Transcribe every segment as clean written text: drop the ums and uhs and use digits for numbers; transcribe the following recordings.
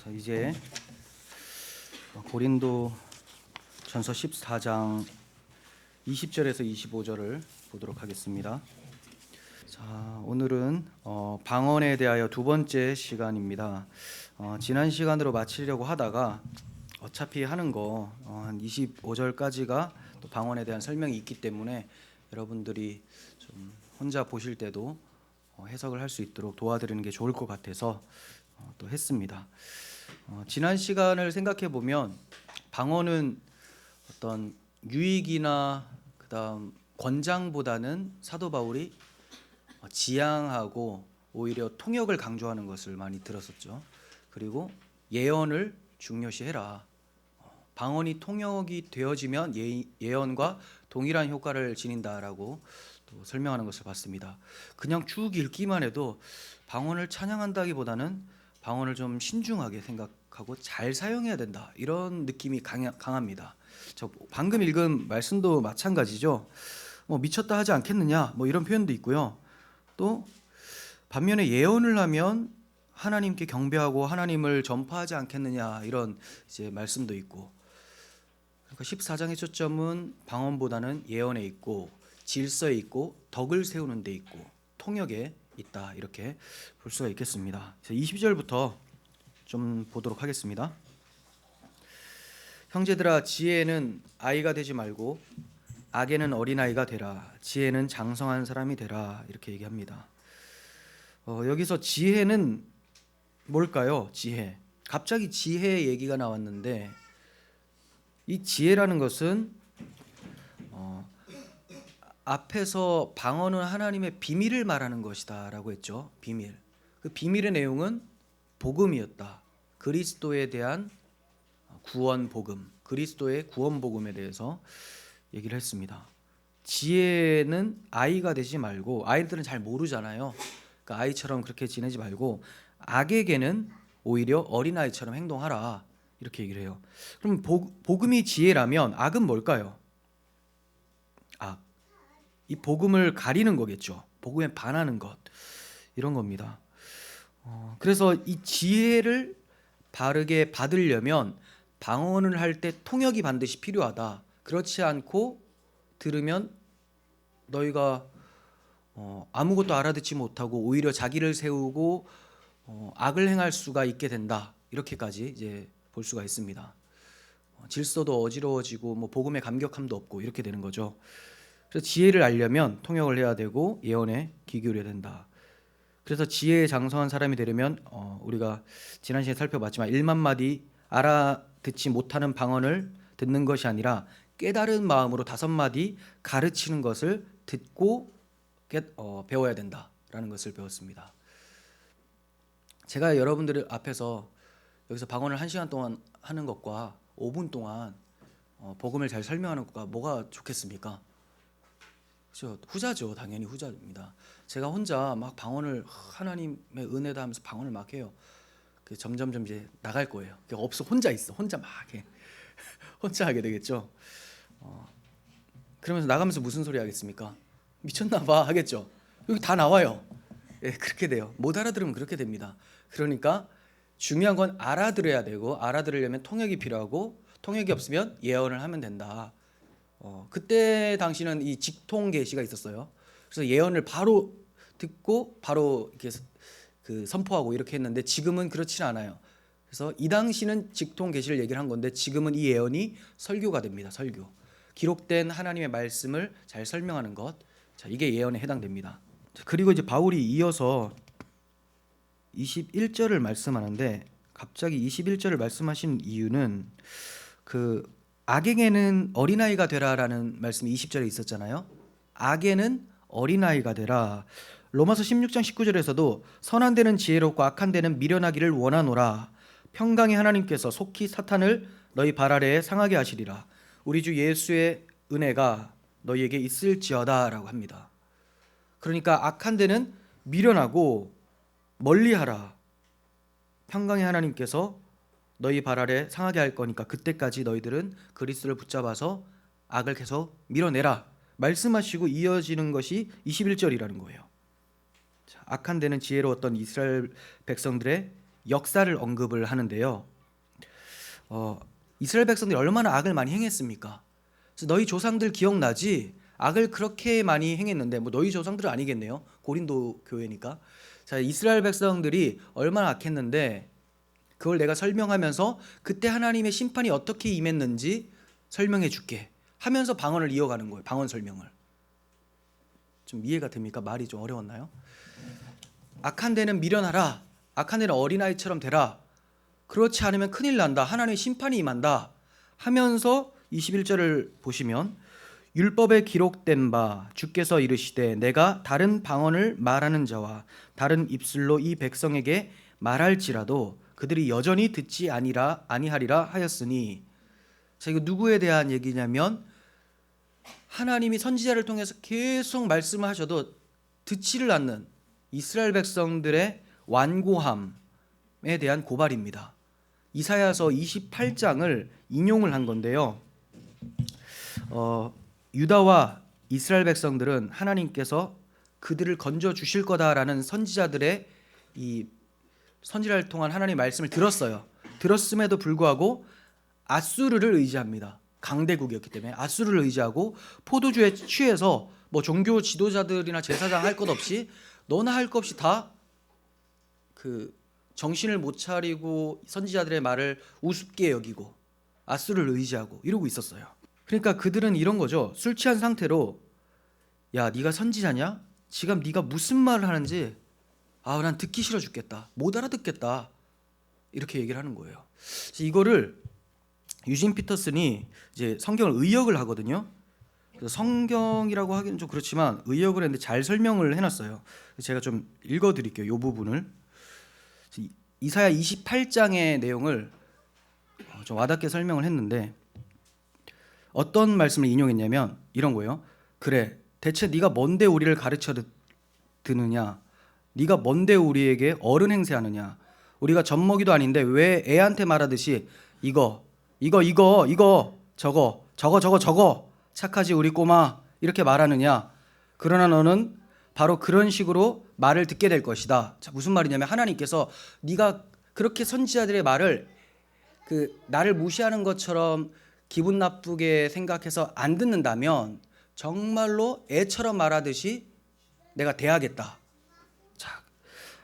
자, 이제 고린도 전서 14장 20절에서 25절을 보도록 하겠습니다. 자, 오늘은 방언에 대하여 두 번째 시간입니다. 지난 시간으로 마치려고 하다가 어차피 하는 거 한 25절까지가 또 방언에 대한 설명이 있기 때문에 여러분들이 좀 혼자 보실 때도 해석을 할 수 있도록 도와드리는 게 좋을 것 같아서 또 했습니다. 지난 시간을 생각해 보면 방언은 어떤 유익이나 그다음 권장보다는 사도 바울이 지향하고 오히려 통역을 강조하는 것을 많이 들었었죠. 그리고 예언을 중요시해라. 방언이 통역이 되어지면 예언과 동일한 효과를 지닌다라고 또 설명하는 것을 봤습니다. 그냥 쭉 읽기만 해도 방언을 찬양한다기보다는 방언을 좀 신중하게 생각하고 잘 사용해야 된다, 이런 느낌이 강합니다. 저 방금 읽은 말씀도 마찬가지죠. 미쳤다 하지 않겠느냐, 이런 표현도 있고요. 또 반면에 예언을 하면 하나님께 경배하고 하나님을 전파하지 않겠느냐, 이런 이제 말씀도 있고. 그러니까 14장의 초점은 방언보다는 예언에 있고 질서에 있고 덕을 세우는 데 있고 통역에 있다, 이렇게 볼 수가 있겠습니다. 20절부터 좀 보도록 하겠습니다. 형제들아, 지혜는 아이가 되지 말고 악에는 어린아이가 되라. 지혜는 장성한 사람이 되라, 이렇게 얘기합니다. 여기서 지혜는 뭘까요? 지혜. 갑자기 지혜 얘기가 나왔는데, 이 지혜라는 것은 앞에서 방언은 하나님의 비밀을 말하는 것이다 라고 했죠. 비밀. 그 비밀의 내용은 복음이었다. 그리스도에 대한 구원 복음, 그리스도의 구원 복음에 대해서 얘기를 했습니다. 지혜는 아이가 되지 말고, 아이들은 잘 모르잖아요. 그러니까 아이처럼 그렇게 지내지 말고 악에게는 오히려 어린아이처럼 행동하라, 이렇게 얘기를 해요. 그럼 복음이 지혜라면 악은 뭘까요? 악. 이 복음을 가리는 거겠죠. 복음에 반하는 것, 이런 겁니다. 그래서 이 지혜를 바르게 받으려면 방언을 할 때 통역이 반드시 필요하다. 그렇지 않고 들으면 너희가 아무것도 알아듣지 못하고 오히려 자기를 세우고 악을 행할 수가 있게 된다, 이렇게까지 이제 볼 수가 있습니다. 질서도 어지러워지고 복음의 감격함도 없고 이렇게 되는 거죠. 그래서 지혜를 알려면 통역을 해야 되고 예언에 귀 기울여야 된다. 그래서 지혜에 장성한 사람이 되려면 우리가 지난 시간에 살펴봤지만 1만 마디 알아듣지 못하는 방언을 듣는 것이 아니라 깨달은 마음으로 5마디 가르치는 것을 듣고 배워야 된다라는 것을 배웠습니다. 제가 여러분들 앞에서 여기서 방언을 1시간 동안 하는 것과 5분 동안 복음을 잘 설명하는 것과 뭐가 좋겠습니까? 그렇죠? 후자죠. 당연히 후자입니다. 제가 혼자 막 방언을 하나님의 은혜다 하면서 방언을 막 해요. 점점점 이제 나갈 거예요. 혼자 있어. 혼자 막 해. 혼자 하게 되겠죠. 그러면서 나가면서 무슨 소리 하겠습니까? 미쳤나 봐 하겠죠. 여기 다 나와요. 예, 그렇게 돼요. 못 알아들으면 그렇게 됩니다. 그러니까 중요한 건 알아들어야 되고, 알아들으려면 통역이 필요하고, 통역이 없으면 예언을 하면 된다. 그때 당시는 이 직통 계시가 있었어요. 그래서 예언을 바로 듣고 바로 이렇게 선포하고 이렇게 했는데, 지금은 그렇지는 않아요. 그래서 이 당시는 직통 계시를 얘기를 한 건데, 지금은 이 예언이 설교가 됩니다. 설교. 기록된 하나님의 말씀을 잘 설명하는 것. 자, 이게 예언에 해당됩니다. 그리고 이제 바울이 이어서 21절을 말씀하는데, 갑자기 21절을 말씀하신 이유는 악에게는 어린아이가 되라라는 말씀이 20절에 있었잖아요. 악에는 어린아이가 되라. 로마서 16장 19절에서도 선한 데는 지혜롭고 악한 데는 미련하기를 원하노라. 평강의 하나님께서 속히 사탄을 너희 발 아래에 상하게 하시리라. 우리 주 예수의 은혜가 너희에게 있을지어다 라고 합니다. 그러니까 악한 데는 미련하고 멀리하라. 평강의 하나님께서 너희 발 아래 상하게 할 거니까 그때까지 너희들은 그리스도를 붙잡아서 악을 계속 밀어내라 말씀하시고 이어지는 것이 21절이라는 거예요. 자, 악한 데는 지혜로웠던 이스라엘 백성들의 역사를 언급을 하는데요. 이스라엘 백성들이 얼마나 악을 많이 행했습니까? 그래서 너희 조상들 기억나지? 악을 그렇게 많이 행했는데 뭐 너희 조상들은 아니겠네요. 고린도 교회니까. 자, 이스라엘 백성들이 얼마나 악했는데 그걸 내가 설명하면서 그때 하나님의 심판이 어떻게 임했는지 설명해 줄게 하면서 방언을 이어가는 거예요. 방언 설명을. 좀 이해가 됩니까? 말이 좀 어려웠나요? 악한 데는 미련하라. 악한 데는 어린아이처럼 되라. 그렇지 않으면 큰일 난다. 하나님의 심판이 임한다. 하면서 21절을 보시면 율법에 기록된 바 주께서 이르시되 내가 다른 방언을 말하는 자와 다른 입술로 이 백성에게 말할지라도 그들이 여전히 듣지 아니하리라 하였으니. 자, 이거 누구에 대한 얘기냐면 하나님이 선지자를 통해서 계속 말씀을 하셔도 듣지를 않는 이스라엘 백성들의 완고함에 대한 고발입니다. 이사야서 28장을 인용을 한 건데요. 유다와 이스라엘 백성들은 하나님께서 그들을 건져 주실 거다라는 선지자들의 이 선지자를 통한 하나님의 말씀을 들었어요. 들었음에도 불구하고 아수르를 의지합니다. 강대국이었기 때문에 아수르를 의지하고 포도주에 취해서 뭐 종교 지도자들이나 제사장 할 것 없이 너나 할 것 없이 다 그 정신을 못 차리고 선지자들의 말을 우습게 여기고 아수르를 의지하고 이러고 있었어요. 그러니까 그들은 이런 거죠. 술 취한 상태로 야, 네가 선지자냐? 지금 네가 무슨 말을 하는지 난 듣기 싫어 죽겠다. 못 알아듣겠다. 이렇게 얘기를 하는 거예요. 이거를 유진 피터슨이 이제 성경을 의역을 하거든요. 그래서 성경이라고 하기는 좀 그렇지만 의역을 했는데 잘 설명을 해놨어요. 제가 좀 읽어드릴게요. 이 부분을. 이사야 28장의 내용을 좀 와닿게 설명을 했는데 어떤 말씀을 인용했냐면 이런 거예요. 그래, 대체 네가 뭔데 우리를 가르쳐 드느냐? 네가 뭔데 우리에게 어른 행세하느냐? 우리가 젖먹이도 아닌데 왜 애한테 말하듯이 이거 저거 착하지 우리 꼬마 이렇게 말하느냐? 그러나 너는 바로 그런 식으로 말을 듣게 될 것이다. 자, 무슨 말이냐면 하나님께서 네가 그렇게 선지자들의 말을 나를 무시하는 것처럼 기분 나쁘게 생각해서 안 듣는다면 정말로 애처럼 말하듯이 내가 대하겠다. 자,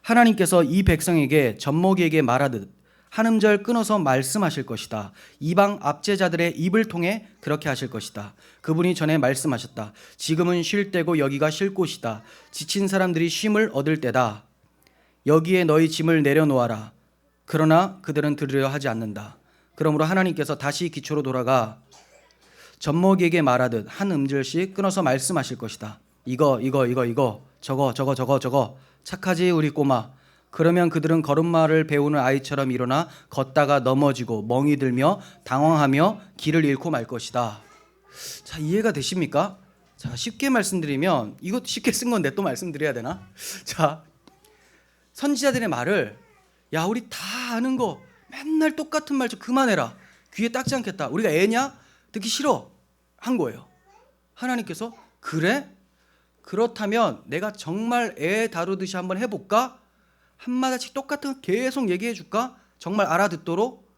하나님께서 이 백성에게 젖먹이에게 말하듯 한 음절 끊어서 말씀하실 것이다. 이방 압제자들의 입을 통해 그렇게 하실 것이다. 그분이 전에 말씀하셨다. 지금은 쉴 때고 여기가 쉴 곳이다. 지친 사람들이 쉼을 얻을 때다. 여기에 너희 짐을 내려놓아라. 그러나 그들은 들으려 하지 않는다. 그러므로 하나님께서 다시 기초로 돌아가 젖먹이에게 말하듯 한 음절씩 끊어서 말씀하실 것이다. 이거 저거 착하지 우리 꼬마. 그러면 그들은 걸음마를 배우는 아이처럼 일어나 걷다가 넘어지고 멍이 들며 당황하며 길을 잃고 말 것이다. 자, 이해가 되십니까? 자, 쉽게 말씀드리면 이것도 쉽게 쓴 건데 또 말씀드려야 되나? 자, 선지자들의 말을 야, 우리 다 아는 거 맨날 똑같은 말 좀 그만해라. 귀에 딱지 않겠다. 우리가 애냐? 듣기 싫어. 한 거예요. 하나님께서 그래? 그렇다면 내가 정말 애 다루듯이 한번 해볼까? 한마디씩 똑같은 거 계속 얘기해 줄까? 정말 알아듣도록?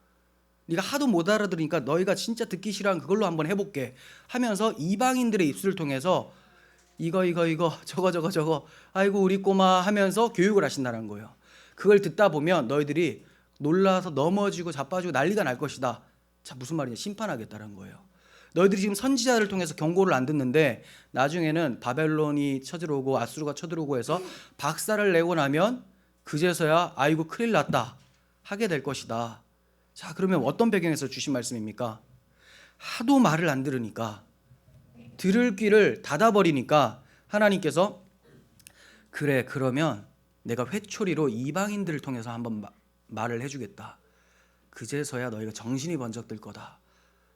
네가 하도 못 알아들으니까 너희가 진짜 듣기 싫어하는 그걸로 한번 해볼게 하면서 이방인들의 입술을 통해서 이거 저거 아이고 우리 꼬마 하면서 교육을 하신다는 거예요. 그걸 듣다 보면 너희들이 놀라서 넘어지고 자빠지고 난리가 날 것이다. 자, 무슨 말이냐? 심판하겠다는 거예요. 너희들이 지금 선지자를 통해서 경고를 안 듣는데 나중에는 바벨론이 쳐들어오고 아수르가 쳐들어오고 해서 박살을 내고 나면 그제서야 아이고 큰일 났다 하게 될 것이다. 자, 그러면 어떤 배경에서 주신 말씀입니까? 하도 말을 안 들으니까 들을 귀를 닫아버리니까 하나님께서 그래, 그러면 내가 회초리로 이방인들을 통해서 한번 말을 해주겠다. 그제서야 너희가 정신이 번쩍 들 거다.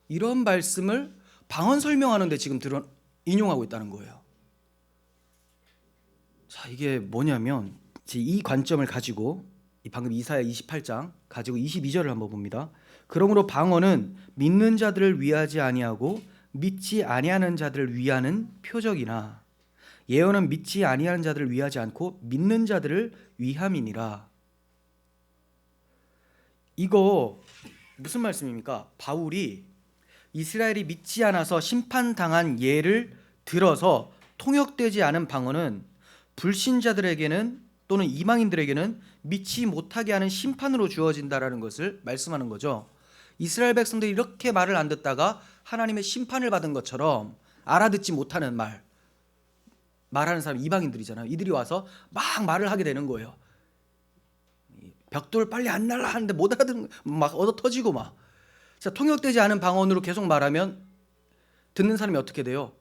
이런 말씀을 방언 설명하는데 지금 인용하고 있다는 거예요. 자, 이게 뭐냐면 이 관점을 가지고 방금 이사야 28장 가지고 22절을 한번 봅니다. 그러므로 방언은 믿는 자들을 위하지 아니하고 믿지 아니하는 자들을 위하는 표적이나 예언은 믿지 아니하는 자들을 위하지 않고 믿는 자들을 위함이니라. 이거 무슨 말씀입니까? 바울이 이스라엘이 믿지 않아서 심판당한 예를 들어서 통역되지 않은 방언은 불신자들에게는 또는 이방인들에게는 믿지 못하게 하는 심판으로 주어진다라는 것을 말씀하는 거죠. 이스라엘 백성들이 이렇게 말을 안 듣다가 하나님의 심판을 받은 것처럼 알아듣지 못하는 말하는 사람 이방인들이잖아요. 이들이 와서 막 말을 하게 되는 거예요. 벽돌 빨리 안 날라 하는데 못 알아듣는, 막 얻어 터지고 막. 자, 통역되지 않은 방언으로 계속 말하면 듣는 사람이 어떻게 돼요?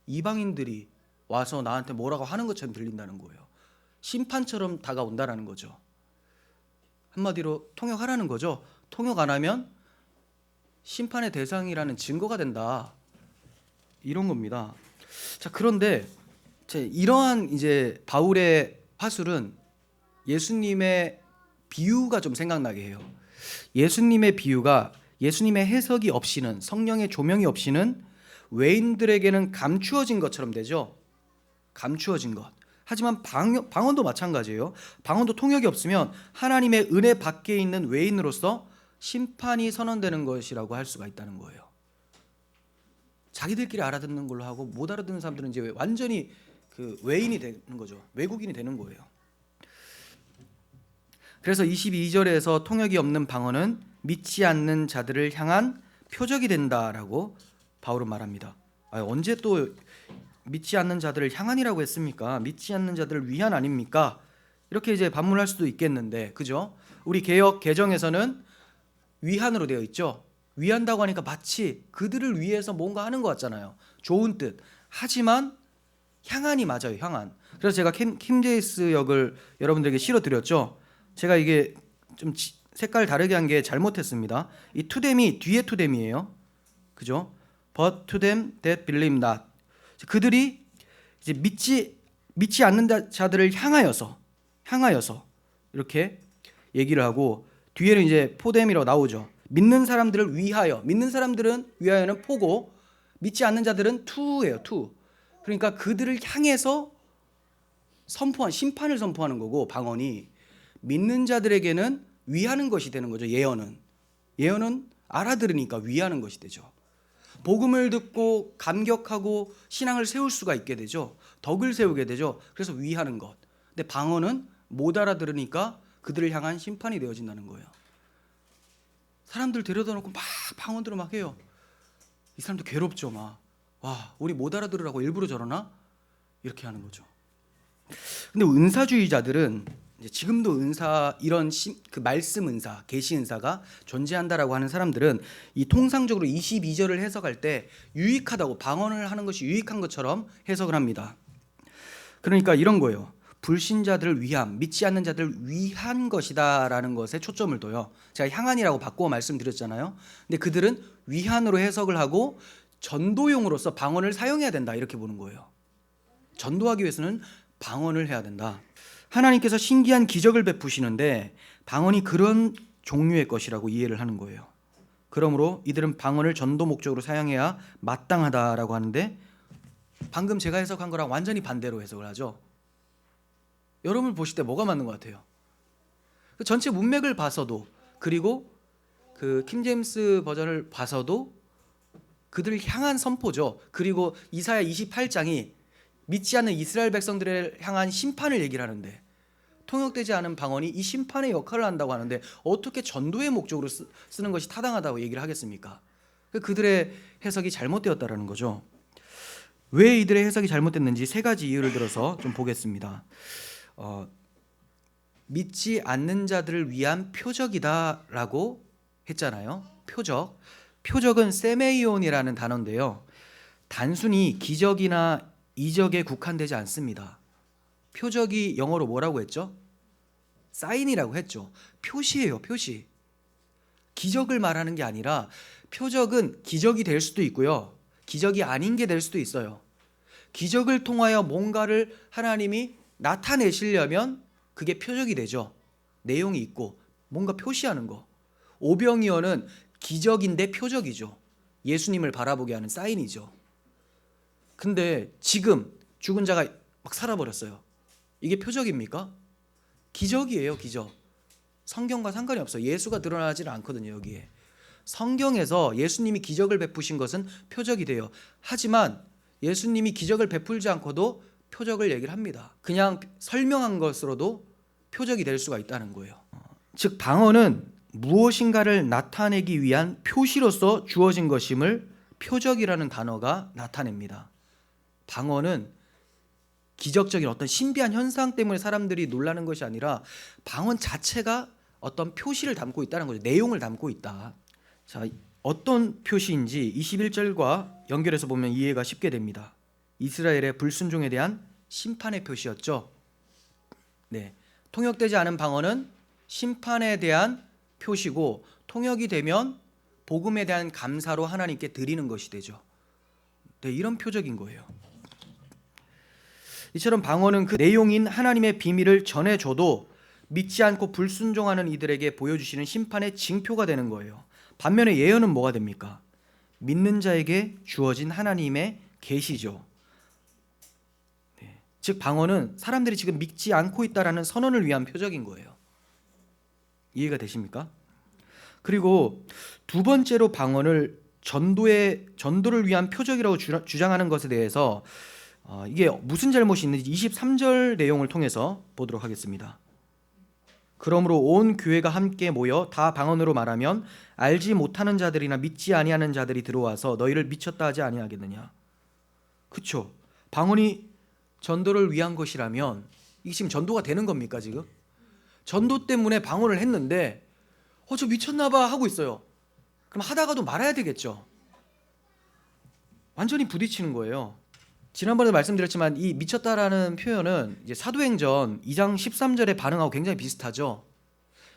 이방인들이 와서 나한테 뭐라고 하는 것처럼 들린다는 거예요. 심판처럼 다가온다라는 거죠. 한마디로 통역하라는 거죠. 통역 안 하면 심판의 대상이라는 증거가 된다. 이런 겁니다. 자, 그런데 이러한 이제 바울의 화술은 예수님의 비유가 좀 생각나게 해요. 예수님의 비유가 예수님의 해석이 없이는, 성령의 조명이 없이는 외인들에게는 감추어진 것처럼 되죠. 감추어진 것. 하지만 방언도 마찬가지예요. 방언도 통역이 없으면 하나님의 은혜 밖에 있는 외인으로서 심판이 선언되는 것이라고 할 수가 있다는 거예요. 자기들끼리 알아듣는 걸로 하고 못 알아듣는 사람들은 이제 완전히 그 외인이 되는 거죠. 외국인이 되는 거예요. 그래서 22절에서 통역이 없는 방언은 믿지 않는 자들을 향한 표적이 된다라고 바울은 말합니다. 언제 또 믿지 않는 자들을 향한이라고 했습니까? 믿지 않는 자들을 위한 아닙니까? 이렇게 이제 반문할 수도 있겠는데, 그죠? 우리 개역 개정에서는 위한으로 되어 있죠. 위한다고 하니까 마치 그들을 위해서 뭔가 하는 것 같잖아요. 좋은 뜻. 하지만 향한이 맞아요. 향한. 그래서 제가 킴제이스 역을 여러분들에게 실어드렸죠. 제가 이게 좀 색깔 다르게 한 게 잘못했습니다. 이 투댐이 뒤에 투댐이에요. 그죠? But to them that believe not. 그들이 이제 믿지 않는 자들을 향하여서 이렇게 얘기를 하고, 뒤에는 이제 포뎀이라고 나오죠. 믿는 사람들을 위하여. 믿는 사람들은 위하여는 포고, 믿지 않는 자들은 투예요. 투. 그러니까 그들을 향해서 심판을 선포하는 거고, 방언이 믿는 자들에게는 위하는 것이 되는 거죠. 예언은 알아들으니까 위하는 것이 되죠. 복음을 듣고 감격하고 신앙을 세울 수가 있게 되죠. 덕을 세우게 되죠. 그래서 위하는 것. 근데 방언은 못 알아들으니까 그들을 향한 심판이 되어진다는 거예요. 사람들 데려다 놓고 막 방언들을 막 해요. 이 사람도 괴롭죠. 막 와, 우리 못 알아들으라고 일부러 저러나? 이렇게 하는 거죠. 근데 은사주의자들은 이제 지금도 은사, 이런 그 말씀 은사, 계시 은사가 존재한다라고 하는 사람들은 이 통상적으로 22절을 해석할 때 유익하다고, 방언을 하는 것이 유익한 것처럼 해석을 합니다. 그러니까 이런 거예요. 불신자들을 위함, 믿지 않는 자들을 위한 것이다라는 것에 초점을 둬요. 제가 향한이라고 바꾸어 말씀드렸잖아요. 근데 그들은 위한으로 해석을 하고 전도용으로서 방언을 사용해야 된다, 이렇게 보는 거예요. 전도하기 위해서는 방언을 해야 된다. 하나님께서 신기한 기적을 베푸시는데 방언이 그런 종류의 것이라고 이해를 하는 거예요. 그러므로 이들은 방언을 전도 목적으로 사용해야 마땅하다라고 하는데, 방금 제가 해석한 거랑 완전히 반대로 해석을 하죠. 여러분 보실 때 뭐가 맞는 것 같아요? 그 전체 문맥을 봐서도, 그리고 그 킹제임스 버전을 봐서도 그들을 향한 선포죠. 그리고 이사야 28장이 믿지 않는 이스라엘 백성들을 향한 심판을 얘기를 하는데, 통역되지 않은 방언이 이 심판의 역할을 한다고 하는데 어떻게 전도의 목적으로 쓰는 것이 타당하다고 얘기를 하겠습니까? 그들의 해석이 잘못되었다라는 거죠. 왜 이들의 해석이 잘못됐는지 세 가지 이유를 들어서 좀 보겠습니다. 믿지 않는 자들을 위한 표적이다라고 했잖아요. 표적은 세메이온이라는 단어인데요. 단순히 기적이나 이적에 국한되지 않습니다. 표적이 영어로 뭐라고 했죠? 사인이라고 했죠. 표시예요, 표시. 기적을 말하는 게 아니라, 표적은 기적이 될 수도 있고요, 기적이 아닌 게 될 수도 있어요. 기적을 통하여 뭔가를 하나님이 나타내시려면 그게 표적이 되죠. 내용이 있고 뭔가 표시하는 거. 오병이어는 기적인데 표적이죠. 예수님을 바라보게 하는 사인이죠. 근데 지금 죽은 자가 막 살아버렸어요. 이게 표적입니까? 기적이에요, 기적. 성경과 상관이 없어요. 예수가 드러나지는 않거든요. 여기에 성경에서 예수님이 기적을 베푸신 것은 표적이 돼요. 하지만 예수님이 기적을 베풀지 않고도 표적을 얘기를 합니다. 그냥 설명한 것으로도 표적이 될 수가 있다는 거예요. 즉 방언은 무엇인가를 나타내기 위한 표시로서 주어진 것임을 표적이라는 단어가 나타냅니다. 방언은 기적적인 어떤 신비한 현상 때문에 사람들이 놀라는 것이 아니라 방언 자체가 어떤 표시를 담고 있다는 거죠. 내용을 담고 있다. 자, 어떤 표시인지 21절과 연결해서 보면 이해가 쉽게 됩니다. 이스라엘의 불순종에 대한 심판의 표시였죠. 네, 통역되지 않은 방언은 심판에 대한 표시고 통역이 되면 복음에 대한 감사로 하나님께 드리는 것이 되죠. 네, 이런 표적인 거예요. 이처럼 방언은 그 내용인 하나님의 비밀을 전해줘도 믿지 않고 불순종하는 이들에게 보여주시는 심판의 징표가 되는 거예요. 반면에 예언은 뭐가 됩니까? 믿는 자에게 주어진 하나님의 계시죠. 네. 즉 방언은 사람들이 지금 믿지 않고 있다라는 선언을 위한 표적인 거예요. 이해가 되십니까? 그리고 두 번째로 방언을 전도를 위한 표적이라고 주장하는 것에 대해서 이게 무슨 잘못이 있는지 23절 내용을 통해서 보도록 하겠습니다. 그러므로 온 교회가 함께 모여 다 방언으로 말하면 알지 못하는 자들이나 믿지 아니하는 자들이 들어와서 너희를 미쳤다 하지 아니하겠느냐. 그렇죠. 방언이 전도를 위한 것이라면 이게 지금 전도가 되는 겁니까 지금? 전도 때문에 방언을 했는데 저 미쳤나 봐 하고 있어요. 그럼 하다가도 말아야 되겠죠. 완전히 부딪히는 거예요. 지난번에 말씀드렸지만 이 미쳤다라는 표현은 이제 사도행전 2장 13절에 반응하고 굉장히 비슷하죠.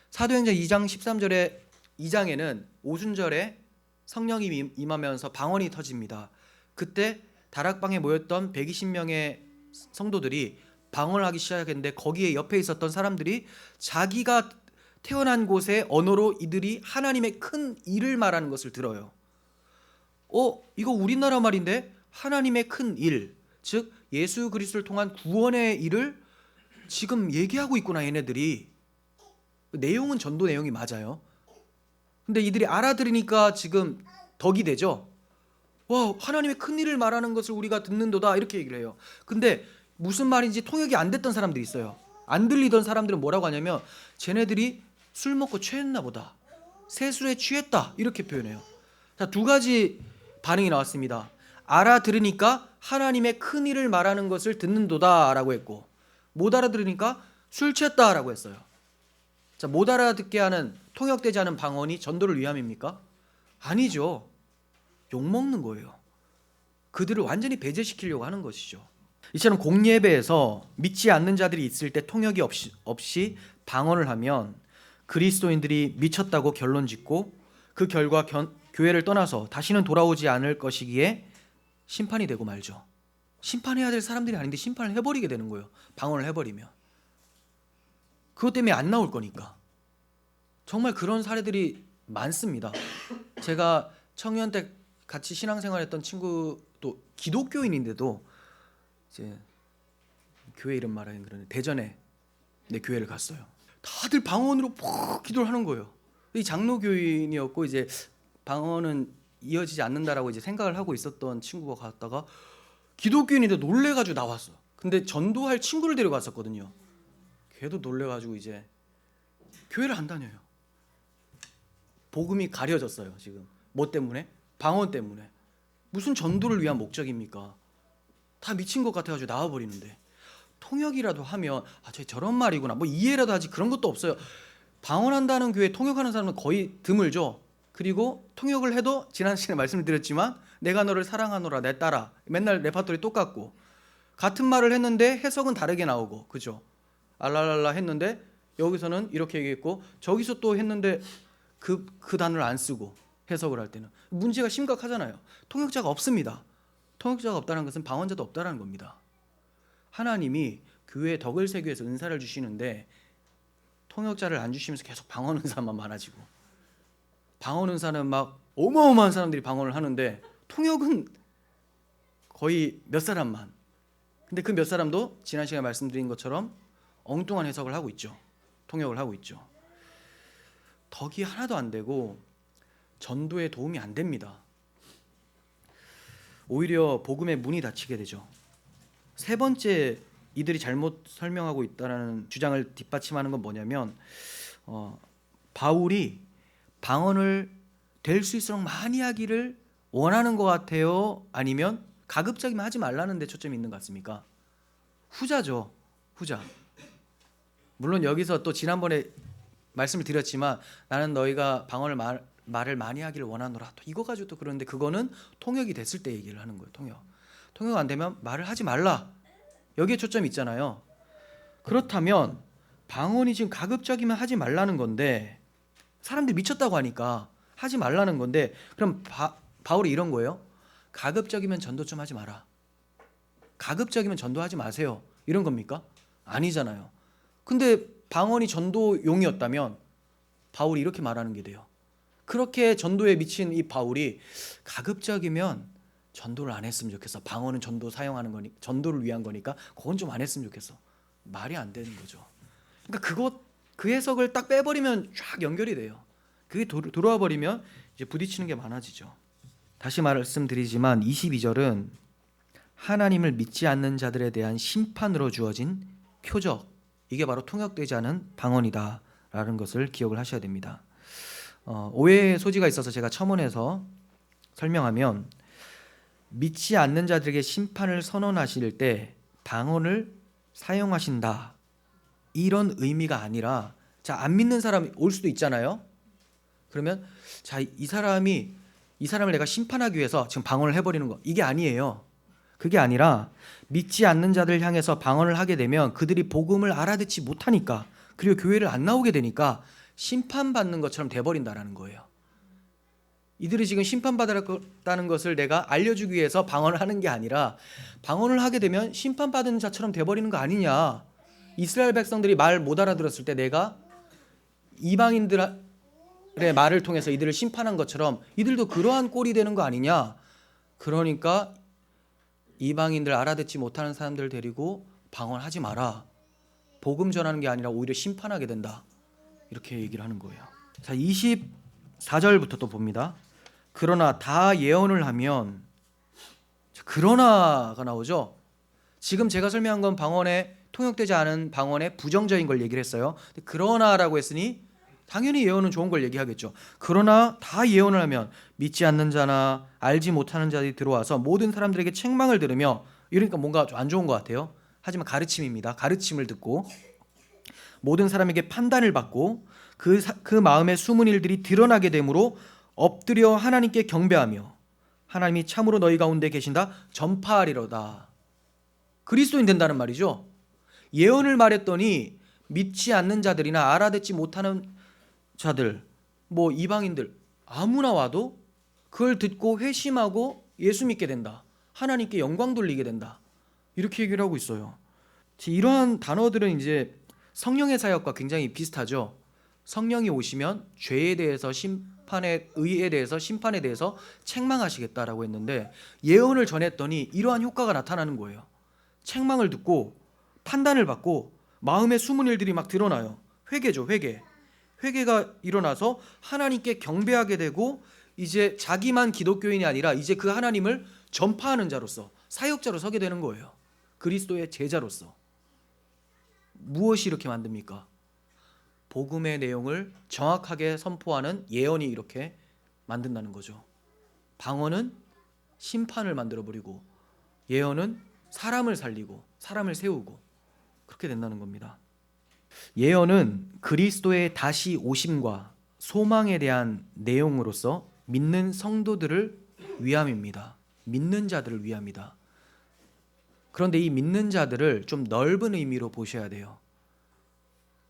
사도행전 2장 13절에 2장에는 오순절에 성령이 임하면서 방언이 터집니다. 그때 다락방에 모였던 120명의 성도들이 방언을 하기 시작했는데 거기에 옆에 있었던 사람들이 자기가 태어난 곳의 언어로 이들이 하나님의 큰 일을 말하는 것을 들어요. 이거 우리나라 말인데 하나님의 큰 일, 즉 예수 그리스도를 통한 구원의 일을 지금 얘기하고 있구나 얘네들이. 내용은 전도 내용이 맞아요. 근데 이들이 알아들으니까 지금 덕이 되죠. 와, 하나님의 큰 일을 말하는 것을 우리가 듣는도다 이렇게 얘기를 해요. 근데 무슨 말인지 통역이 안 됐던 사람들이 있어요. 안 들리던 사람들은 뭐라고 하냐면 쟤네들이 술 먹고 취했나 보다, 세술에 취했다 이렇게 표현해요. 자, 두 가지 반응이 나왔습니다. 알아들으니까 하나님의 큰 일을 말하는 것을 듣는도다 라고 했고, 못 알아들으니까 술 취했다 라고 했어요. 자, 못 알아듣게 하는 통역되지 않은 방언이 전도를 위함입니까? 아니죠. 욕먹는 거예요. 그들을 완전히 배제시키려고 하는 것이죠. 이처럼 공예배에서 믿지 않는 자들이 있을 때 통역이 없이 방언을 하면 그리스도인들이 미쳤다고 결론짓고 그 결과 교회를 떠나서 다시는 돌아오지 않을 것이기에 심판이 되고 말죠. 심판해야 될 사람들이 아닌데 심판을 해버리게 되는 거예요. 방언을 해버리면. 그것 때문에 안 나올 거니까. 정말 그런 사례들이 많습니다. 제가 청년 때 같이 신앙생활했던 친구도 기독교인인데도 이제 교회 이름 말하긴 그러는데 대전에 내 교회를 갔어요. 다들 방언으로 푹 기도를 하는 거예요. 이 장로교인이었고 이제 방언은 이어지지 않는다라고 이제 생각을 하고 있었던 친구가 갔다가 기독교인인데 놀래가지고 나왔어. 근데 전도할 친구를 데려갔었거든요. 걔도 놀래가지고 이제 교회를 안 다녀요. 복음이 가려졌어요 지금. 뭐 때문에? 방언 때문에. 무슨 전도를 위한 목적입니까? 다 미친 것 같아가지고 나와버리는데. 통역이라도 하면 저런 말이구나 뭐 이해라도 하지, 그런 것도 없어요. 방언한다는 교회 통역하는 사람은 거의 드물죠. 그리고 통역을 해도 지난 시간에 말씀을 드렸지만 내가 너를 사랑하노라 내 딸아, 맨날 레파토리 똑같고 같은 말을 했는데 해석은 다르게 나오고, 그죠? 알랄랄라 했는데 여기서는 이렇게 얘기했고 저기서 또 했는데 그 단어를 안 쓰고 해석을 할 때는 문제가 심각하잖아요. 통역자가 없습니다. 통역자가 없다는 것은 방언자도 없다는 겁니다. 하나님이 교회에 덕을 세기 위해서 은사를 주시는데 통역자를 안 주시면서 계속 방언 은사만 많아지고, 방언 은사는 막 어마어마한 사람들이 방언을 하는데 통역은 거의 몇 사람만. 근데 그 몇 사람도 지난 시간에 말씀드린 것처럼 엉뚱한 해석을 하고 있죠. 통역을 하고 있죠. 덕이 하나도 안 되고 전도에 도움이 안 됩니다. 오히려 복음의 문이 닫히게 되죠. 세 번째, 이들이 잘못 설명하고 있다는 주장을 뒷받침하는 건 뭐냐면 바울이 방언을 될 수 있도록 많이 하기를 원하는 것 같아요? 아니면 가급적이면 하지 말라는 데 초점이 있는 것 같습니까? 후자죠. 후자. 물론 여기서 또 지난번에 말씀을 드렸지만 나는 너희가 방언을 말을 많이 하기를 원하노라. 또 이거 가지고 또 그러는데 그거는 통역이 됐을 때 얘기를 하는 거예요. 통역 안 되면 말을 하지 말라. 여기에 초점이 있잖아요. 그렇다면 방언이 지금 가급적이면 하지 말라는 건데 사람들이 미쳤다고 하니까 하지 말라는 건데 그럼 바울이 이런 거예요. 가급적이면 전도 좀 하지 마라. 가급적이면 전도하지 마세요. 이런 겁니까? 아니잖아요. 근데 방언이 전도용이었다면 바울이 이렇게 말하는 게 돼요. 그렇게 전도에 미친 이 바울이 가급적이면 전도를 안 했으면 좋겠어. 방언은 전도 사용하는 거니, 전도를 위한 거니까 그건 좀 안 했으면 좋겠어. 말이 안 되는 거죠. 그러니까 그 해석을 딱 빼버리면 쫙 연결이 돼요. 그게 돌아와 버리면 이제 부딪히는 게 많아지죠. 다시 말씀드리지만 22절은 하나님을 믿지 않는 자들에 대한 심판으로 주어진 표적, 이게 바로 통역되지 않은 방언이다라는 것을 기억을 하셔야 됩니다. 오해의 소지가 있어서 제가 첨언해서 설명하면 믿지 않는 자들에게 심판을 선언하실 때 방언을 사용하신다 이런 의미가 아니라, 자, 안 믿는 사람이 올 수도 있잖아요. 그러면 자, 이 사람을 내가 심판하기 위해서 지금 방언을 해버리는 거, 이게 아니에요. 그게 아니라 믿지 않는 자들 향해서 방언을 하게 되면 그들이 복음을 알아듣지 못하니까, 그리고 교회를 안 나오게 되니까 심판받는 것처럼 돼버린다라는 거예요. 이들이 지금 심판받았다는 것을 내가 알려주기 위해서 방언을 하는 게 아니라 방언을 하게 되면 심판받은 자처럼 돼버리는 거 아니냐. 이스라엘 백성들이 말 못 알아들었을 때 내가 이방인들의 말을 통해서 이들을 심판한 것처럼 이들도 그러한 꼴이 되는 거 아니냐. 그러니까 이방인들 알아듣지 못하는 사람들 데리고 방언하지 마라. 복음 전하는 게 아니라 오히려 심판하게 된다. 이렇게 얘기를 하는 거예요. 자, 24절부터 또 봅니다. 그러나 다 예언을 하면, 그러나가 나오죠. 지금 제가 설명한 건 방언에 통역되지 않은 방언의 부정적인 걸 얘기를 했어요. 그러나라고 했으니 당연히 예언은 좋은 걸 얘기하겠죠. 그러나 다 예언을 하면 믿지 않는 자나 알지 못하는 자들이 들어와서 모든 사람들에게 책망을 들으며, 이러니까 뭔가 좀 안 좋은 것 같아요. 하지만 가르침입니다. 가르침을 듣고 모든 사람에게 판단을 받고 그 마음의 숨은 일들이 드러나게 되므로 엎드려 하나님께 경배하며 하나님이 참으로 너희 가운데 계신다 전파하리로다. 그리스도인 된다는 말이죠. 예언을 말했더니 믿지 않는 자들이나 알아듣지 못하는 자들, 뭐 이방인들 아무나 와도 그걸 듣고 회심하고 예수 믿게 된다. 하나님께 영광 돌리게 된다. 이렇게 얘기를 하고 있어요. 이러한 단어들은 이제 성령의 사역과 굉장히 비슷하죠. 성령이 오시면 죄에 대해서 의에 대해서 심판에 대해서 책망하시겠다라고 했는데, 예언을 전했더니 이러한 효과가 나타나는 거예요. 책망을 듣고 판단을 받고 마음의 숨은 일들이 막 드러나요. 회개죠, 회개. 회개가 일어나서 하나님께 경배하게 되고 이제 자기만 기독교인이 아니라 이제 그 하나님을 전파하는 자로서 사역자로 서게 되는 거예요. 그리스도의 제자로서. 무엇이 이렇게 만듭니까? 복음의 내용을 정확하게 선포하는 예언이 이렇게 만든다는 거죠. 방언은 심판을 만들어버리고 예언은 사람을 살리고 사람을 세우고 그렇게 된다는 겁니다. 예언은 그리스도의 다시 오심과 소망에 대한 내용으로서 믿는 성도들을 위함입니다. 믿는 자들을 위함이다. 그런데 이 믿는 자들을 좀 넓은 의미로 보셔야 돼요.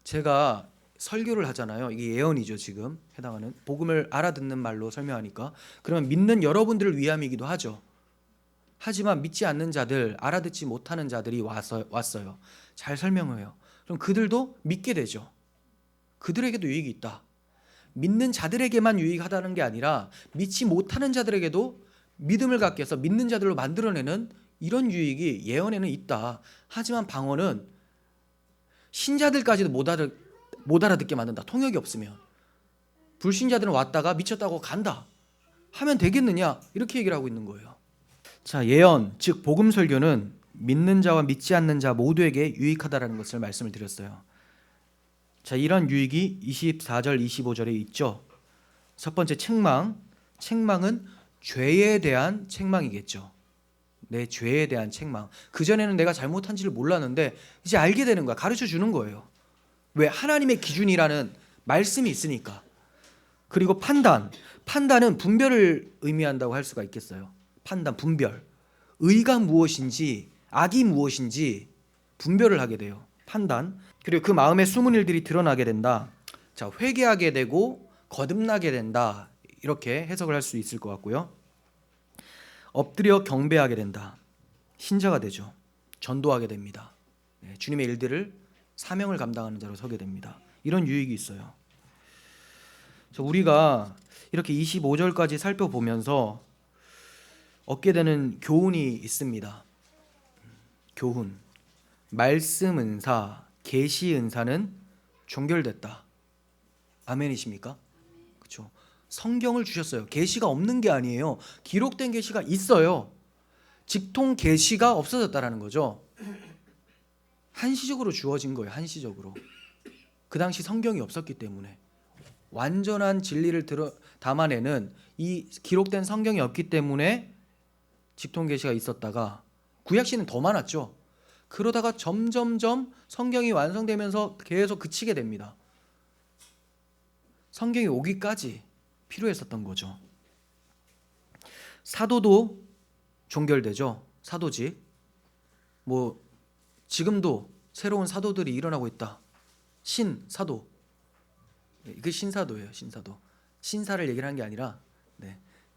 제가 설교를 하잖아요. 이게 예언이죠. 지금 해당하는 복음을 알아듣는 말로 설명하니까, 그러면 믿는 여러분들을 위함이기도 하죠. 하지만 믿지 않는 자들, 알아듣지 못하는 자들이 왔어요. 잘 설명해요. 그럼 그들도 믿게 되죠. 그들에게도 유익이 있다. 믿는 자들에게만 유익하다는 게 아니라 믿지 못하는 자들에게도 믿음을 갖게 해서 믿는 자들로 만들어내는 이런 유익이 예언에는 있다. 하지만 방언은 신자들까지도 못 알아듣게 만든다. 통역이 없으면. 불신자들은 왔다가 미쳤다고 간다 하면 되겠느냐, 이렇게 얘기를 하고 있는 거예요. 자, 예언 즉 복음 설교는 믿는 자와 믿지 않는 자 모두에게 유익하다라는 것을 말씀을 드렸어요. 자, 이런 유익이 24절 25절에 있죠. 첫 번째 책망. 책망은 죄에 대한 책망이겠죠. 내 죄에 대한 책망. 그전에는 내가 잘못한지를 몰랐는데 이제 알게 되는 거야. 가르쳐 주는 거예요. 왜? 하나님의 기준이라는 말씀이 있으니까. 그리고 판단. 판단은 분별을 의미한다고 할 수가 있겠어요. 판단, 분별. 의가 무엇인지 악이 무엇인지 분별을 하게 돼요. 판단. 그리고 그 마음의 숨은 일들이 드러나게 된다. 자, 회개하게 되고 거듭나게 된다. 이렇게 해석을 할 수 있을 것 같고요. 엎드려 경배하게 된다. 신자가 되죠. 전도하게 됩니다. 주님의 일들을 사명을 감당하는 자로 서게 됩니다. 이런 유익이 있어요. 우리가 이렇게 25절까지 살펴보면서 얻게 되는 교훈이 있습니다. 교훈. 말씀 은사, 계시 은사는 종결됐다. 아멘이십니까? 그렇죠. 성경을 주셨어요. 계시가 없는 게 아니에요. 기록된 계시가 있어요. 직통 계시가 없어졌다라는 거죠. 한시적으로 주어진 거예요. 한시적으로. 그 당시 성경이 없었기 때문에 완전한 진리를 담아내는 이 기록된 성경이 없기 때문에 직통 계시가 있었다가 구약시는 더 많았죠. 그러다가 점점점 성경이 완성되면서 계속 그치게 됩니다. 성경이 오기까지 필요했었던 거죠. 사도도 종결되죠. 사도직. 지금도 새로운 사도들이 일어나고 있다. 신사도. 이게 신사도예요. 신사도. 신사를 얘기를 하는 게 아니라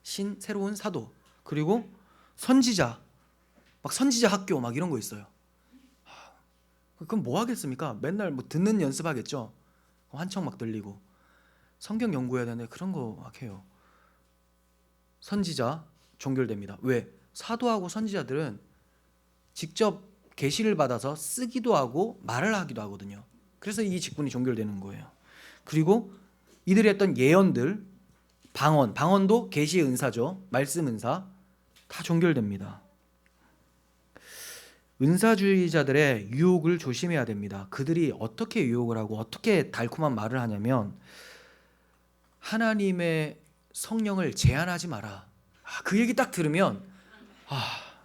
새로운 사도. 그리고 선지자. 막 선지자 학교 막 이런 거 있어요. 그럼 뭐 하겠습니까? 맨날 듣는 연습하겠죠. 환청 막 들리고. 성경 연구해야 되는데 그런 거 막 해요. 선지자 종결됩니다. 왜? 사도하고 선지자들은 직접 계시를 받아서 쓰기도 하고 말을 하기도 하거든요. 그래서 이 직분이 종결되는 거예요. 그리고 이들이 했던 예언들, 방언도 계시의 은사죠. 말씀 은사 다 종결됩니다. 은사주의자들의 유혹을 조심해야 됩니다. 그들이 어떻게 유혹을 하고 어떻게 달콤한 말을 하냐면 하나님의 성령을 제한하지 마라. 그 얘기 딱 들으면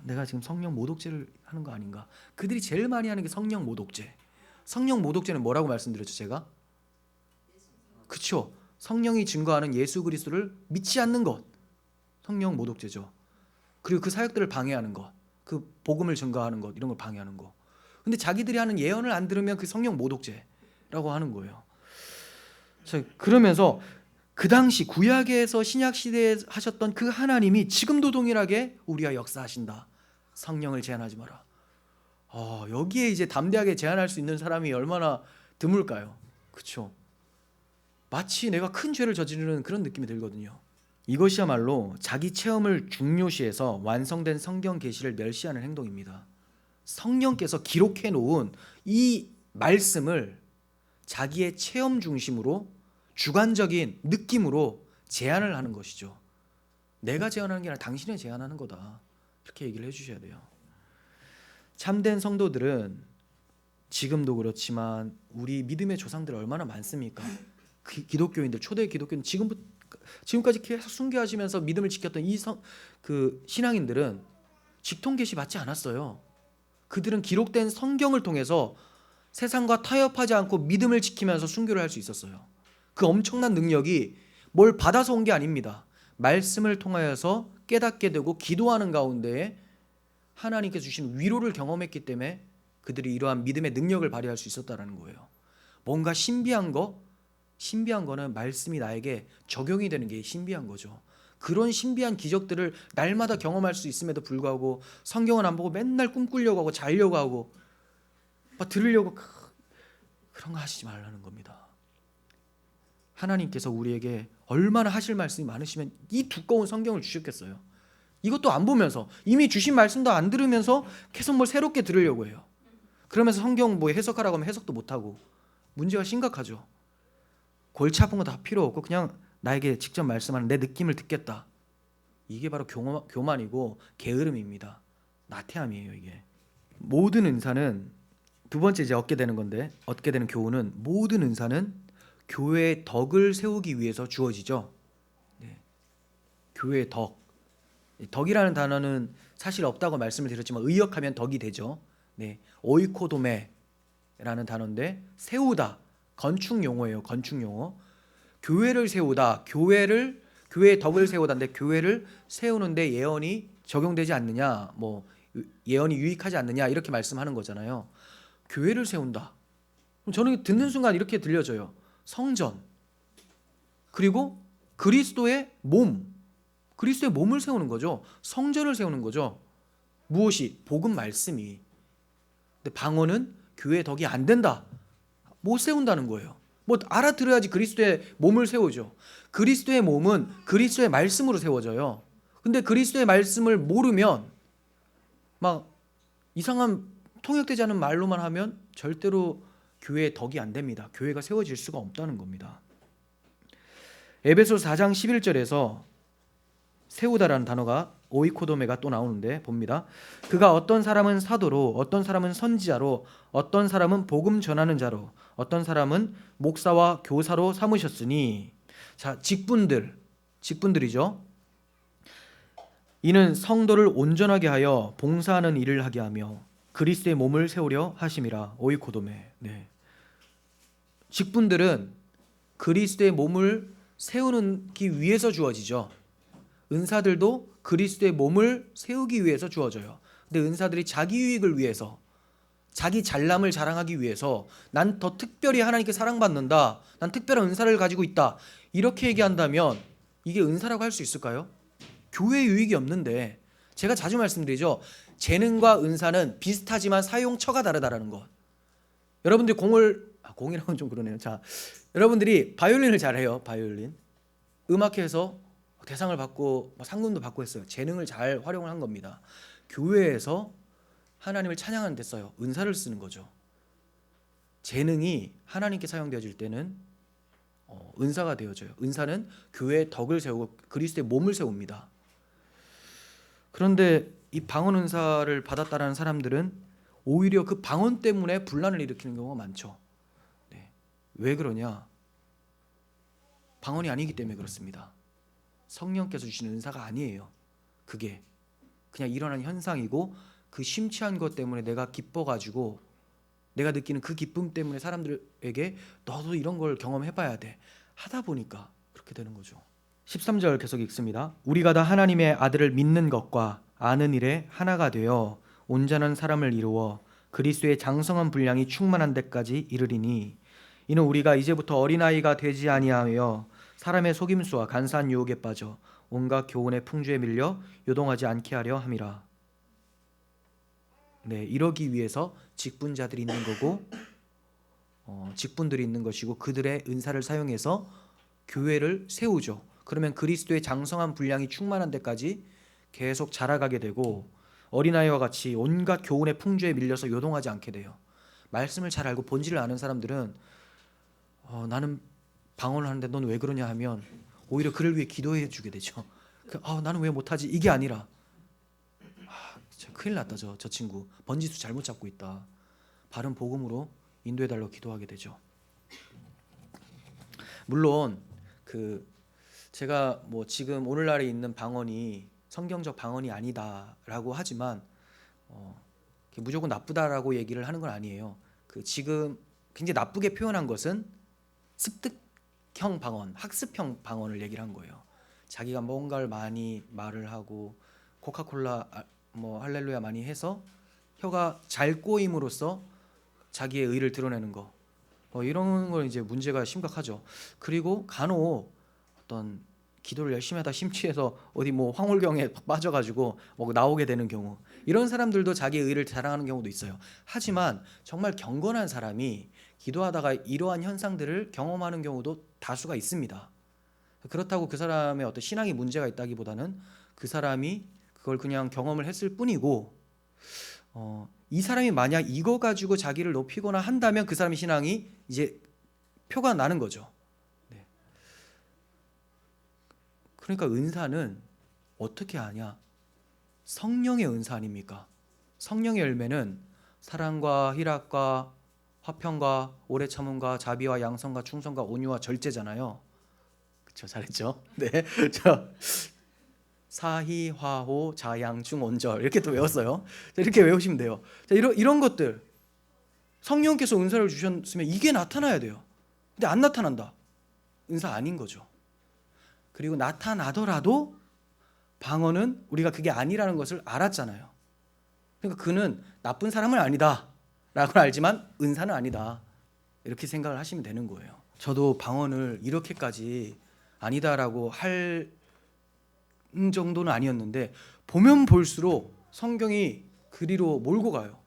내가 지금 성령 모독죄를 하는 거 아닌가. 그들이 제일 많이 하는 게 성령 모독죄. 성령 모독죄는 뭐라고 말씀드렸죠 제가? 그렇죠. 성령이 증거하는 예수 그리스도를 믿지 않는 것. 성령 모독죄죠. 그리고 그 사역들을 방해하는 것. 그 복음을 증거하는 것, 이런 걸 방해하는 거. 근데 자기들이 하는 예언을 안 들으면 그 성령 모독죄라고 하는 거예요. 자, 그러면서 그 당시 구약에서 신약 시대에 하셨던 그 하나님이 지금도 동일하게 우리와 역사하신다. 성령을 제한하지 마라. 여기에 이제 담대하게 제한할 수 있는 사람이 얼마나 드물까요? 그렇죠. 마치 내가 큰 죄를 저지르는 그런 느낌이 들거든요. 이것이야말로 자기 체험을 중요시해서 완성된 성경 계시를 멸시하는 행동입니다. 성령께서 기록해 놓은 이 말씀을 자기의 체험 중심으로 주관적인 느낌으로 제안을 하는 것이죠. 내가 제안하는 게 아니라 당신이 제안하는 거다. 이렇게 얘기를 해주셔야 돼요. 참된 성도들은 지금도 그렇지만 우리 믿음의 조상들 얼마나 많습니까? 기독교인들, 초대 기독교인 지금까지 계속 순교하시면서 믿음을 지켰던 그 신앙인들은 직통 계시 받지 않았어요. 그들은 기록된 성경을 통해서 세상과 타협하지 않고 믿음을 지키면서 순교를 할 수 있었어요. 그 엄청난 능력이 뭘 받아서 온 게 아닙니다. 말씀을 통하여서 깨닫게 되고 기도하는 가운데에 하나님께서 주신 위로를 경험했기 때문에 그들이 이러한 믿음의 능력을 발휘할 수 있었다는 거예요. 뭔가 신비한 거는 말씀이 나에게 적용이 되는 게 신비한 거죠. 그런 신비한 기적들을 날마다 경험할 수 있음에도 불구하고 성경을 안 보고 맨날 꿈꾸려고 하고 자려고 하고 막 들으려고 그런 거 하시지 말라는 겁니다. 하나님께서 우리에게 얼마나 하실 말씀이 많으시면 이 두꺼운 성경을 주셨겠어요. 이것도 안 보면서 이미 주신 말씀도 안 들으면서 계속 뭘 새롭게 들으려고 해요. 그러면서 성경 해석하라고 하면 해석도 못하고 문제가 심각하죠. 골치 아픈 거 다 필요 없고 그냥 나에게 직접 말씀하는 내 느낌을 듣겠다. 이게 바로 교만이고 게으름입니다. 나태함이에요. 이게 모든 은사는 두 번째 이제 얻게 되는 건데, 얻게 되는 교훈은 모든 은사는 교회의 덕을 세우기 위해서 주어지죠. 네. 교회의 덕. 덕이라는 단어는 사실 없다고 말씀을 드렸지만 의역하면 덕이 되죠. 네. 오이코도메라는 단어인데 세우다, 건축 용어예요. 건축 용어. 교회를 세우다, 교회의 덕을 세우다인데 교회를 세우는데 예언이 적용되지 않느냐, 뭐 예언이 유익하지 않느냐 이렇게 말씀하는 거잖아요. 교회를 세운다. 저는 듣는 순간 이렇게 들려져요. 성전, 그리고 그리스도의 몸을 세우는 거죠. 성전을 세우는 거죠. 무엇이? 복음 말씀이. 근데 방언은 교회의 덕이 안 된다. 못 세운다는 거예요. 뭐 알아들어야지 그리스도의 몸을 세우죠. 그리스도의 몸은 그리스도의 말씀으로 세워져요. 근데 그리스도의 말씀을 모르면 막 이상한 통역되지 않은 말로만 하면 절대로 교회의 덕이 안 됩니다. 교회가 세워질 수가 없다는 겁니다. 에베소서 4장 11절에서 세우다라는 단어가 오이코도메가 또 나오는데 봅니다. 그가 어떤 사람은 사도로, 어떤 사람은 선지자로, 어떤 사람은 복음 전하는 자로, 어떤 사람은 목사와 교사로 삼으셨으니. 자, 직분들이죠. 이는 성도를 온전하게 하여 봉사하는 일을 하게 하며 그리스도의 몸을 세우려 하심이라. 오이코도메. 네. 직분들은 그리스도의 몸을 세우기 위해서 주어지죠. 은사들도 그리스도의 몸을 세우기 위해서 주어져요. 근데 은사들이 자기 유익을 위해서, 자기 잘남을 자랑하기 위해서, 난 더 특별히 하나님께 사랑받는다, 난 특별한 은사를 가지고 있다, 이렇게 얘기한다면 이게 은사라고 할 수 있을까요? 교회 유익이 없는데. 제가 자주 말씀드리죠. 재능과 은사는 비슷하지만 사용처가 다르다라는 것. 여러분들이 공이라고는 좀 그러네요. 자, 여러분들이 바이올린을 잘해요. 바이올린. 음악회에서 대상을 받고 상금도 받고 했어요. 재능을 잘 활용을 한 겁니다. 교회에서 하나님을 찬양하는 데 써요. 은사를 쓰는 거죠. 재능이 하나님께 사용되어질 때는 은사가 되어져요. 은사는 교회의 덕을 세우고 그리스도의 몸을 세웁니다. 그런데 이 방언 은사를 받았다라는 사람들은 오히려 그 방언 때문에 분란을 일으키는 경우가 많죠. 네. 왜 그러냐? 방언이 아니기 때문에 그렇습니다. 성령께서 주시는 은사가 아니에요. 그게 그냥 일어난 현상이고, 그 심취한 것 때문에 내가 기뻐가지고 내가 느끼는 그 기쁨 때문에 사람들에게 너도 이런 걸 경험해봐야 돼 하다 보니까 그렇게 되는 거죠. 13절 계속 읽습니다. 우리가 다 하나님의 아들을 믿는 것과 아는 일에 하나가 되어 온전한 사람을 이루어 그리스도의 장성한 분량이 충만한 데까지 이르리니, 이는 우리가 이제부터 어린아이가 되지 아니하며 사람의 속임수와 간사한 유혹에 빠져 온갖 교훈의 풍주에 밀려 요동하지 않게 하려 함이라. 네, 이러기 위해서 직분자들이 있는 거고, 직분들이 있는 것이고, 그들의 은사를 사용해서 교회를 세우죠. 그러면 그리스도의 장성한 분량이 충만한 데까지 계속 자라가게 되고, 어린아이와 같이 온갖 교훈의 풍주에 밀려서 요동하지 않게 돼요. 말씀을 잘 알고 본질을 아는 사람들은 나는 방언을 하는데 넌 왜 그러냐 하면 오히려 그를 위해 기도해 주게 되죠. 나는 왜 못하지? 이게 아니라 진짜 큰일 났다, 저 친구 번지수 잘못 잡고 있다, 바른 복음으로 인도해달라고 기도하게 되죠. 물론 제가 뭐 지금 오늘날에 있는 방언이 성경적 방언이 아니다라고 하지만 무조건 나쁘다라고 얘기를 하는 건 아니에요. 지금 굉장히 나쁘게 표현한 것은 습득형 방언, 학습형 방언을 얘기를 한 거예요. 자기가 뭔가를 많이 말을 하고 코카콜라 뭐 할렐루야 많이 해서 혀가 잘 꼬임으로써 자기의 의를 드러내는 거, 이런 건 이제 문제가 심각하죠. 그리고 간혹 어떤 기도를 열심히 하다 심취해서 어디 뭐 황홀경에 빠져가지고 뭐 나오게 되는 경우, 이런 사람들도 자기의 의를 자랑하는 경우도 있어요. 하지만 정말 경건한 사람이 기도하다가 이러한 현상들을 경험하는 경우도 다수가 있습니다. 그렇다고 그 사람의 어떤 신앙이 문제가 있다기보다는 그 사람이 그걸 그냥 경험을 했을 뿐이고, 이 사람이 만약 이거 가지고 자기를 높이거나 한다면 그 사람의 신앙이 이제 표가 나는 거죠. 네. 그러니까 은사는 어떻게 하냐? 성령의 은사 아닙니까? 성령의 열매는 사랑과 희락과 화평과 오래 참음과 자비와 양선과 충성과 온유와 절제잖아요. 그렇죠, 잘했죠? 네, 저 사희화호 자양중온절 이렇게 또 외웠어요. 자, 이렇게 외우시면 돼요. 자, 이런 것들 성령께서 은사를 주셨으면 이게 나타나야 돼요. 근데 안 나타난다. 은사 아닌 거죠. 그리고 나타나더라도 방언은 우리가 그게 아니라는 것을 알았잖아요. 그러니까 그는 나쁜 사람은 아니다 라고 알지만 은사는 아니다, 이렇게 생각을 하시면 되는 거예요. 저도 방언을 이렇게까지 아니다라고 할 정도는 아니었는데 보면 볼수록 성경이 그리로 몰고 가요.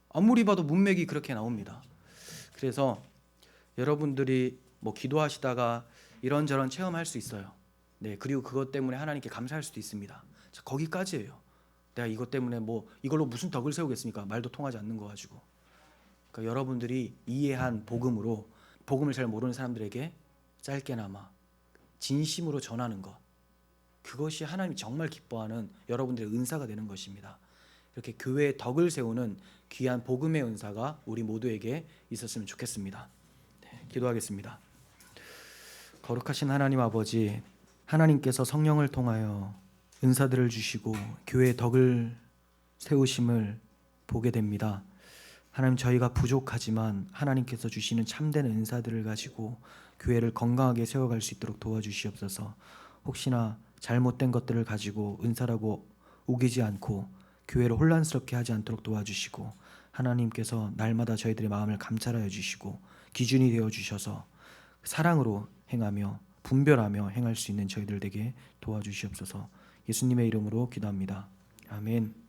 아무리 봐도 문맥이 그렇게 나옵니다. 그래서 여러분들이 뭐 기도하시다가 이런저런 체험할 수 있어요. 네, 그리고 그것 때문에 하나님께 감사할 수도 있습니다. 자, 거기까지예요. 내가 이것 때문에 뭐 이걸로 무슨 덕을 세우겠습니까? 말도 통하지 않는 거 가지고. 그러니까 여러분들이 이해한 복음으로 복음을 잘 모르는 사람들에게 짧게나마 진심으로 전하는 것, 그것이 하나님이 정말 기뻐하는 여러분들의 은사가 되는 것입니다. 이렇게 교회의 덕을 세우는 귀한 복음의 은사가 우리 모두에게 있었으면 좋겠습니다. 네, 기도하겠습니다. 거룩하신 하나님 아버지, 하나님께서 성령을 통하여 은사들을 주시고 교회의 덕을 세우심을 보게 됩니다. 하나님, 저희가 부족하지만 하나님께서 주시는 참된 은사들을 가지고 교회를 건강하게 세워갈 수 있도록 도와주시옵소서. 혹시나 잘못된 것들을 가지고 은사라고 우기지 않고 교회를 혼란스럽게 하지 않도록 도와주시고, 하나님께서 날마다 저희들의 마음을 감찰하여 주시고 기준이 되어 주셔서 사랑으로 행하며 분별하며 행할 수 있는 저희들 되게 도와주시옵소서. 예수님의 이름으로 기도합니다. 아멘.